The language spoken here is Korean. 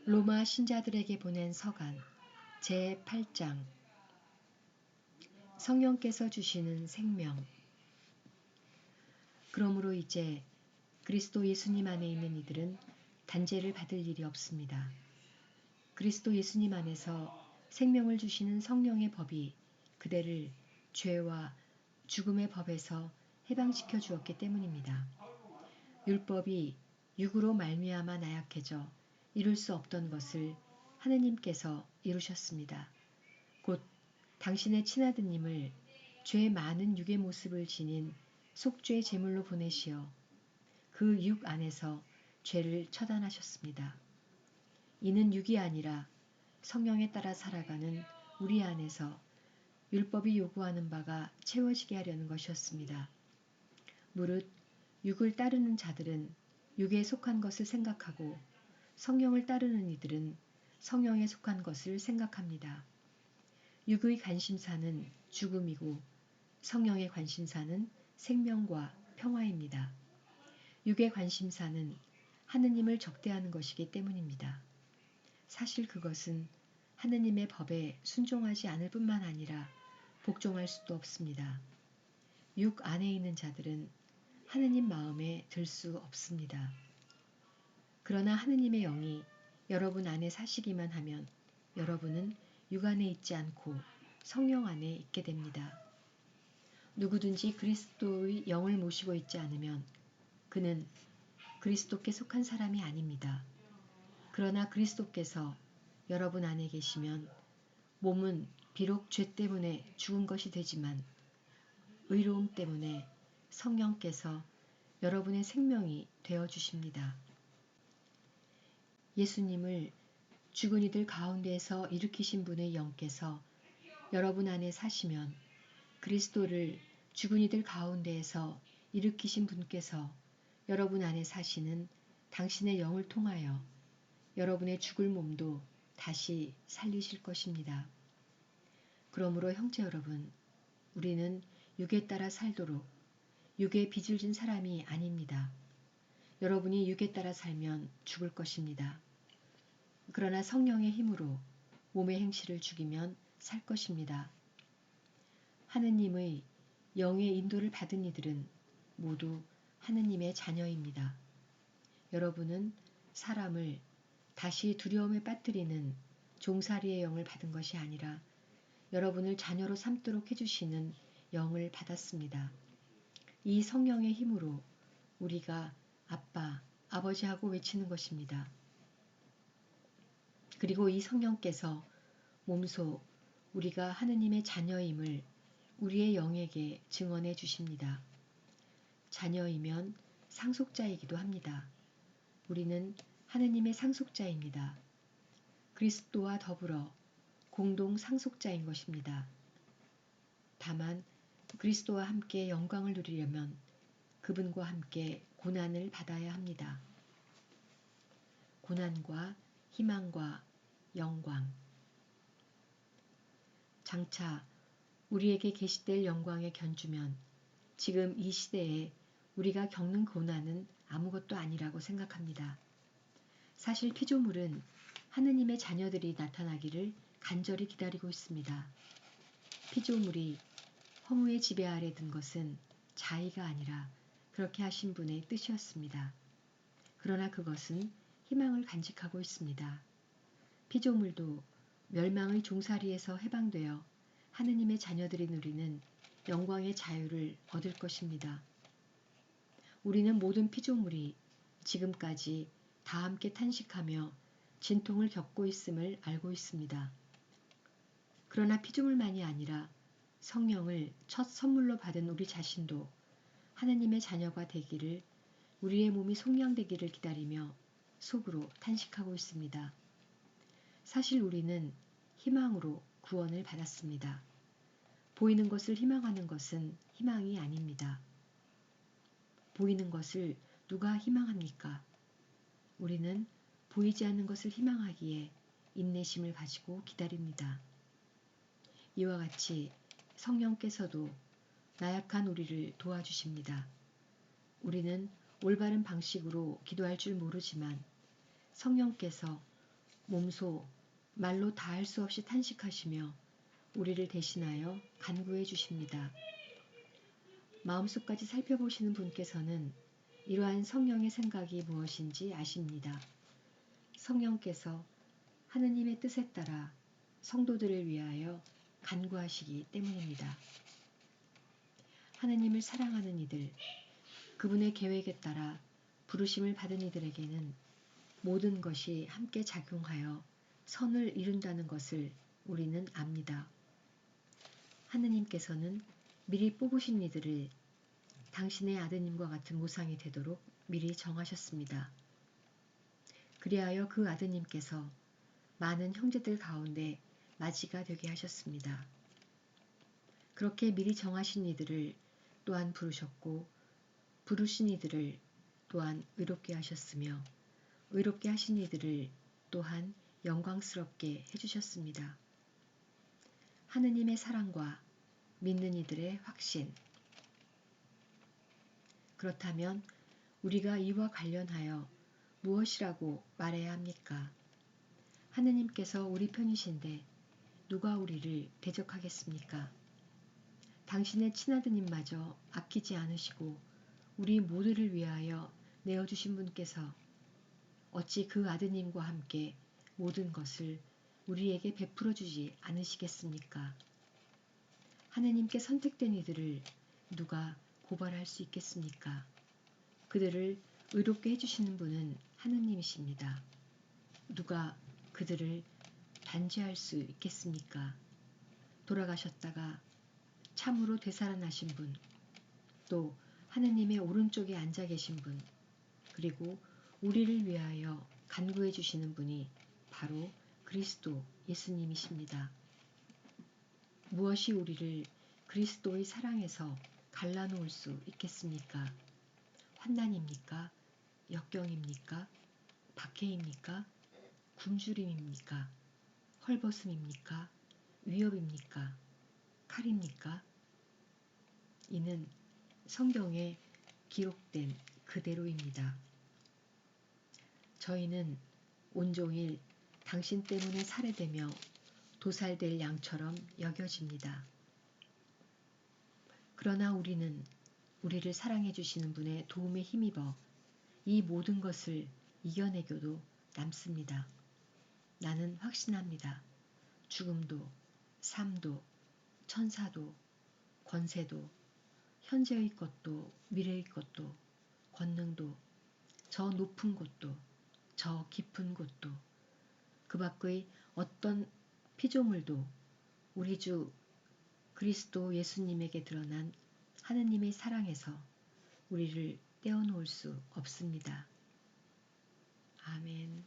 로마 신자들에게 보낸 서간 제8장 성령께서 주시는 생명. 그러므로 이제 그리스도 예수님 안에 있는 이들은 단죄를 받을 일이 없습니다. 그리스도 예수님 안에서 생명을 주시는 성령의 법이 그대를 죄와 죽음의 법에서 해방시켜 주었기 때문입니다. 율법이 육으로 말미암아 나약해져 이룰 수 없던 것을 하느님께서 이루셨습니다. 곧 당신의 친아드님을 죄 많은 육의 모습을 지닌 속죄 제물로 보내시어 그 육 안에서 죄를 처단하셨습니다. 이는 육이 아니라 성령에 따라 살아가는 우리 안에서 율법이 요구하는 바가 채워지게 하려는 것이었습니다. 무릇 육을 따르는 자들은 육에 속한 것을 생각하고 성령을 따르는 이들은 성령에 속한 것을 생각합니다. 육의 관심사는 죽음이고 성령의 관심사는 생명과 평화입니다. 육의 관심사는 하느님을 적대하는 것이기 때문입니다. 사실 그것은 하느님의 법에 순종하지 않을 뿐만 아니라 복종할 수도 없습니다. 육 안에 있는 자들은 하느님 마음에 들 수 없습니다. 그러나 하느님의 영이 여러분 안에 사시기만 하면 여러분은 육 안에 있지 않고 성령 안에 있게 됩니다. 누구든지 그리스도의 영을 모시고 있지 않으면 그는 그리스도께 속한 사람이 아닙니다. 그러나 그리스도께서 여러분 안에 계시면 몸은 비록 죄 때문에 죽은 것이 되지만 의로움 때문에 성령께서 여러분의 생명이 되어 주십니다. 예수님을 죽은 이들 가운데에서 일으키신 분의 영께서 여러분 안에 사시면 그리스도를 죽은 이들 가운데에서 일으키신 분께서 여러분 안에 사시는 당신의 영을 통하여 여러분의 죽을 몸도 다시 살리실 것입니다. 그러므로 형제 여러분, 우리는 육에 따라 살도록 육에 빚을 진 사람이 아닙니다. 여러분이 육에 따라 살면 죽을 것입니다. 그러나 성령의 힘으로 몸의 행실을 죽이면 살 것입니다. 하느님의 영의 인도를 받은 이들은 모두 하느님의 자녀입니다. 여러분은 사람을 다시 두려움에 빠뜨리는 종살이의 영을 받은 것이 아니라 여러분을 자녀로 삼도록 해주시는 영을 받았습니다. 이 성령의 힘으로 우리가 아빠, 아버지하고 외치는 것입니다. 그리고 이 성령께서 몸소 우리가 하느님의 자녀임을 우리의 영에게 증언해 주십니다. 자녀이면 상속자이기도 합니다. 우리는 하느님의 상속자입니다. 그리스도와 더불어 공동 상속자인 것입니다. 다만 그리스도와 함께 영광을 누리려면 그분과 함께 고난을 받아야 합니다. 고난과 희망과 영광. 장차 우리에게 계시될 영광에 견주면 지금 이 시대에 우리가 겪는 고난은 아무것도 아니라고 생각합니다. 사실 피조물은 하느님의 자녀들이 나타나기를 간절히 기다리고 있습니다. 피조물이 허무의 지배 아래 든 것은 자의가 아니라 그렇게 하신 분의 뜻이었습니다. 그러나 그것은 희망을 간직하고 있습니다. 피조물도 멸망의 종살이에서 해방되어 하느님의 자녀들이 누리는 영광의 자유를 얻을 것입니다. 우리는 모든 피조물이 지금까지 다 함께 탄식하며 진통을 겪고 있음을 알고 있습니다. 그러나 피조물만이 아니라 성령을 첫 선물로 받은 우리 자신도 하느님의 자녀가 되기를, 우리의 몸이 속량되기를 기다리며 속으로 탄식하고 있습니다. 사실 우리는 희망으로 구원을 받았습니다. 보이는 것을 희망하는 것은 희망이 아닙니다. 보이는 것을 누가 희망합니까? 우리는 보이지 않는 것을 희망하기에 인내심을 가지고 기다립니다. 이와 같이 성령께서도 나약한 우리를 도와주십니다. 우리는 올바른 방식으로 기도할 줄 모르지만 성령께서 몸소 말로 다할 수 없이 탄식하시며 우리를 대신하여 간구해 주십니다. 마음속까지 살펴보시는 분께서는 이러한 성령의 생각이 무엇인지 아십니다. 성령께서 하느님의 뜻에 따라 성도들을 위하여 간구하시기 때문입니다. 하느님을 사랑하는 이들, 그분의 계획에 따라 부르심을 받은 이들에게는 모든 것이 함께 작용하여 선을 이룬다는 것을 우리는 압니다. 하느님께서는 미리 뽑으신 이들을 당신의 아드님과 같은 모상이 되도록 미리 정하셨습니다. 그리하여 그 아드님께서 많은 형제들 가운데 맞이가 되게 하셨습니다. 그렇게 미리 정하신 이들을 또한 부르셨고 부르신 이들을 또한 의롭게 하셨으며 의롭게 하신 이들을 또한 영광스럽게 해주셨습니다. 하느님의 사랑과 믿는 이들의 확신. 그렇다면 우리가 이와 관련하여 무엇이라고 말해야 합니까? 하느님께서 우리 편이신데 누가 우리를 대적하겠습니까? 당신의 친아드님마저 아끼지 않으시고 우리 모두를 위하여 내어주신 분께서 어찌 그 아드님과 함께 모든 것을 우리에게 베풀어 주지 않으시겠습니까? 하느님께 선택된 이들을 누가 고발할 수 있겠습니까? 그들을 의롭게 해주시는 분은 하느님이십니다. 누가 그들을 단죄할 수 있겠습니까? 돌아가셨다가 참으로 되살아나신 분, 또 하느님의 오른쪽에 앉아 계신 분, 그리고 우리를 위하여 간구해 주시는 분이 바로 그리스도 예수님이십니다. 무엇이 우리를 그리스도의 사랑에서 갈라놓을 수 있겠습니까? 환난입니까? 역경입니까? 박해입니까? 굶주림입니까? 헐벗음입니까? 위협입니까? 칼입니까? 이는 성경에 기록된 그대로입니다. 저희는 온종일 당신 때문에 살해되며 도살될 양처럼 여겨집니다. 그러나 우리는 우리를 사랑해 주시는 분의 도움에 힘입어 이 모든 것을 이겨내고도 남습니다. 나는 확신합니다. 죽음도, 삶도, 천사도, 권세도, 현재의 것도, 미래의 것도, 권능도, 저 높은 곳도, 저 깊은 곳도, 그 밖의 어떤 피조물도 우리 주 그리스도 예수님에게 드러난 하느님의 사랑에서 우리를 떼어놓을 수 없습니다. 아멘.